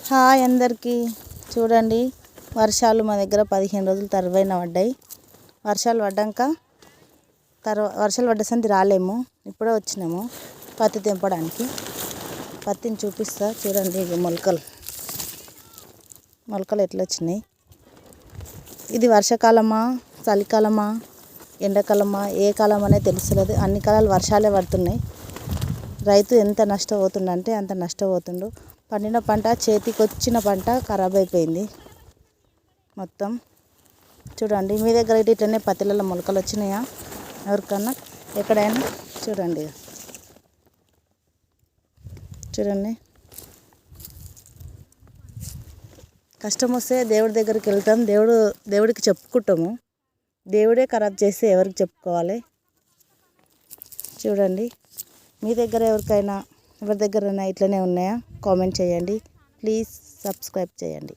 Hi అందరికీ. చూడండి, వర్షాలు మా దగ్గర 15 రోజులు తర్వాయిన పడ్డాయి. వర్షాలు పడ్డ సంది రాలేము, ఇప్పుడే వచ్చినాము పత్తి తెంపడానికి. పత్తిని చూపిస్తా చూడండి. ఇక మొలకలు ఎట్లా వచ్చినాయి. ఇది వర్షాకాలమా, చలికాలమా, ఎండాకాలమా, ఏ కాలం అనేది తెలుస్తలేదు. అన్ని కాలాలు వర్షాలే పడుతున్నాయి. రైతు ఎంత నష్టపోతుండంటే అంత నష్టపోతుండు. పండిన పంట, చేతికి వచ్చిన పంట ఖరాబ్ అయిపోయింది మొత్తం. చూడండి, మీ దగ్గర ఇట్లనే పత్తిలలో మొలకలు వచ్చినాయా ఎవరికన్నా ఎక్కడైనా? చూడండి. కష్టం వస్తే దేవుడి దగ్గరికి వెళ్తాం, దేవుడికి చెప్పుకుంటాము. దేవుడే ఖరాబ్ చేస్తే ఎవరికి చెప్పుకోవాలి? చూడండి, మీ దగ్గర ఎవరి దగ్గరైనా ఇట్లనే ఉన్నాయా? కామెంట్ చేయండి. ప్లీజ్ సబ్స్క్రైబ్ చేయండి.